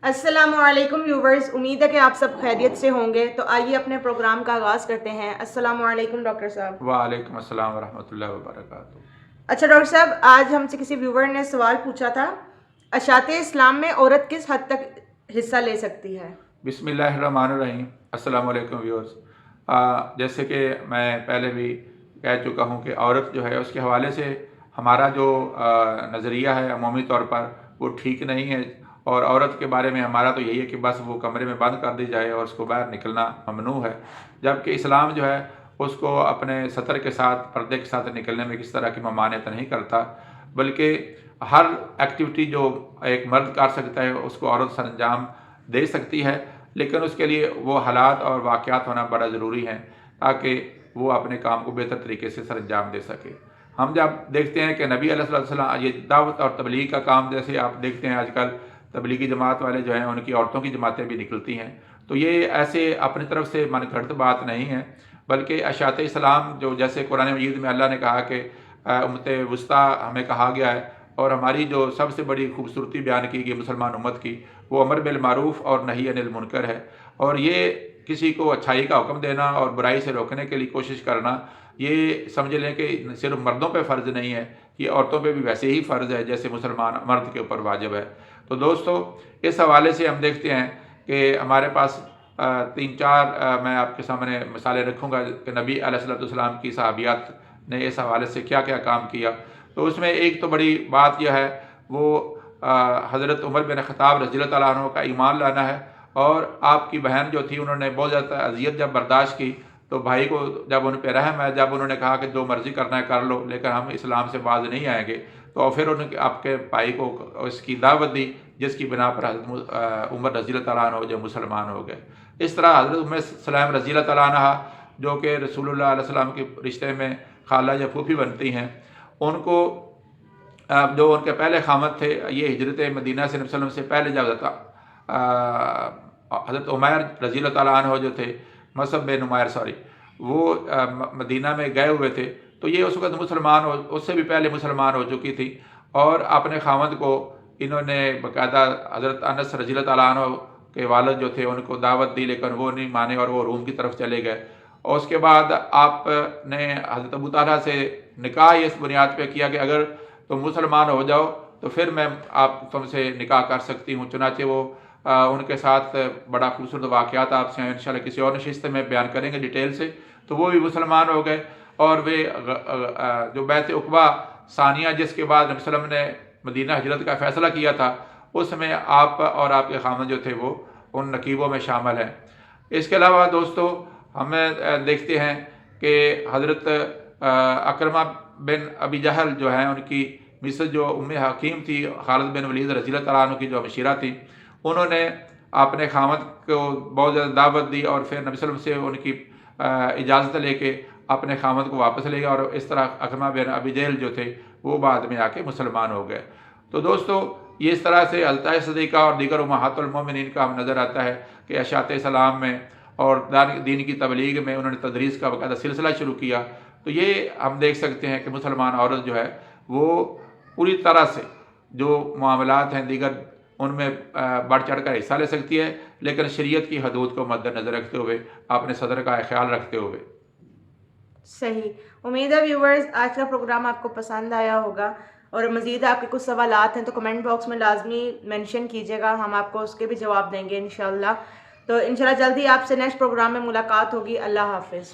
अस्सलाम वालेकुम व्यूवर्स, उम्मीद है कि आप सब खैरियत से होंगे। तो आइए अपने प्रोग्राम का आगाज़ करते हैं। अस्सलाम वालेकुम डॉक्टर साहब। वालेकुम अस्सलाम वरहमतुल्लाहि वबरकातुहू। अच्छा डॉक्टर साहब, आज हमसे किसी व्यूवर ने सवाल पूछा था, अशाते इस्लाम में औरत किस हद तक हिस्सा ले सकती है? बिस्मिल्लाहिर्रहमानिर्रहीम। अस्सलाम वालेकुम व्यूअर्स। जैसे कि मैं पहले भी कह चुका हूँ कि औरत जो है उसके हवाले से हमारा जो नज़रिया है अमूमी तौर पर वो ठीक नहीं है, और औरत के बारे में हमारा तो यही है कि बस वो कमरे में बंद कर दी जाए और उसको बाहर निकलना ममनू है। जबकि इस्लाम जो है उसको अपने सतर के साथ, पर्दे के साथ निकलने में किस तरह की ममानियत नहीं करता, बल्कि हर एक्टिविटी जो एक मर्द कर सकता है उसको औरत सरंजाम दे सकती है, लेकिन उसके लिए वो हालात और वाक़यात होना बड़ा ज़रूरी है ताकि वो अपने काम को बेहतर तरीके से सरंजाम दे सके। हम जब देखते हैं कि नबी अलैहिस्सलाम ये दावत और तबलीग का काम, जैसे आप देखते हैं आजकल तबलीगी जमात वाले जो हैं उनकी औरतों की जमातें भी निकलती हैं, तो ये ऐसे अपनी तरफ से मनगढ़ंत बात नहीं है, बल्कि अशात इस्लाम जो जैसे कुरान मजीद में अल्लाह ने कहा कि उम्मत वुस्ता हमें कहा गया है, और हमारी जो सबसे बड़ी खूबसूरती बयान की गई मुसलमान उम्मत की वो अमर बिल मारूफ और नही अनिल मुनकर है। और ये किसी को अच्छाई का हुक्म देना और बुराई से रोकने के लिए कोशिश करना, ये समझ लें कि सिर्फ मर्दों पे फ़र्ज़ नहीं है, ये औरतों पे भी वैसे ही फ़र्ज़ है जैसे मुसलमान मर्द के ऊपर वाजिब है। तो दोस्तों, इस हवाले से हम देखते हैं कि हमारे पास तीन चार मैं आपके सामने मिसालें रखूँगा कि नबी अलैहिस्सलाम की सहाबियात ने इस हवाले से क्या क्या काम किया। तो उसमें एक तो बड़ी बात यह है, वो हज़रत उमर बिन ख़त्ताब रज़ियल्लाहु तआला अन्हु का ईमान लाना है। और आपकी बहन जो थी उन्होंने बहुत ज़्यादा अज़ियत जब बर्दाश्त की, तो भाई को जब उन पर रहम है, जब उन्होंने कहा कि जो मर्ज़ी करना है कर लो, लेकिन हम इस्लाम से बाज नहीं आएंगे, तो फिर उन्होंने आपके भाई को इसकी दावत दी, जिसकी बिना पर हज़रत उमर रज़ियल्लाहु तआला अन्हु जो मुसलमान हो गए। इस तरह हज़रत उम्मे सलेम रज़ियल्लाहु तआला अन्हा जो कि रसूलुल्लाह अलैहि वसल्लम के रिश्ते में खाला या फूफी बनती हैं, उनको जो उनके पहले खामद थे, ये हिजरत मदीना से नबी सल्लल्लाहु अलैहि वसल्लम से पहले जब हज़रत उमैर रज़ियल्लाहु तआला अन्हु जो थे, मसअब बिन उमैर सॉरी, वो मदीना में गए हुए थे, तो ये उस वक़्त मुसलमान हो, उससे भी पहले मुसलमान हो चुकी थी। और अपने खामद को इन्होंने बाकायदा हज़रत अनस रज़ियल्लाहु तआला अन्हु के वालिद जो थे उनको दावत दी, लेकिन वो नहीं माने और वो रूम की तरफ चले गए। और उसके बाद आपने हज़रत अबू तालहा से निकाह इस बुनियाद पे किया कि अगर तुम मुसलमान हो जाओ तो फिर मैं आप तुमसे निकाह कर सकती हूँ। चुनाचे वो उनके साथ बड़ा खूबसूरत वाक़यात आपसे इंशाल्लाह किसी और नशिस्त में बयान करेंगे डिटेल से। तो वो भी मुसलमान हो गए, और वे जो बैत उक़बा सानिया जिसके बाद नबी सल्लल्लाहु अलैहि वसल्लम ने मदीना हिजरत का फ़ैसला किया था, उसमें आप और आपके खामद जो थे वो उन नकीबों में शामिल हैं। इसके अलावा दोस्तों, हमें देखते हैं कि हज़रत अकरमा बिन अबी जहल जो हैं, उनकी मिसेस जो उम्मे हकीम थी, खालिद बिन वलीद रज़ियल्लाहु तआला अन्हु की जो मशीरा थी, उन्होंने अपने खामद को बहुत ज़्यादा दावत दी और फिर नबी सल्लल्लाहु अलैहि वसल्लम से उनकी इजाज़त लेके अपने खामद को वापस ले गया, और इस तरह अकरमा बिन अबी जहल जो थे वो बाद में आके मुसलमान हो गए। तो दोस्तों, ये इस तरह से हज़रत सदीक़ा और दीगर उम्महातुल मोमिनीन का नज़र आता है कि अशात इस्लाम में और दीन की तबलीग में उन्होंने तदरीस का बाकायदा सिलसिला शुरू किया। तो ये हम देख सकते हैं कि मुसलमान औरत जो है वो पूरी तरह से जो मामलात हैं दीगर उनमें बढ़ चढ़ कर हिस्सा ले सकती है, लेकिन शरीयत की हदूद को मद्देनज़र रखते हुए, अपने सदर का ख्याल रखते हुए। सही। उम्मीद है व्यूवर्स आज का प्रोग्राम आपको पसंद आया होगा, और मज़ीद आपके कुछ सवालात हैं तो कमेंट बॉक्स में लाजमी मेंशन कीजिएगा, हम आपको उसके भी जवाब देंगे इंशाल्लाह। तो इंशाल्लाह जल्दी आपसे नेक्स्ट प्रोग्राम में मुलाकात होगी। अल्लाह हाफ़िज़।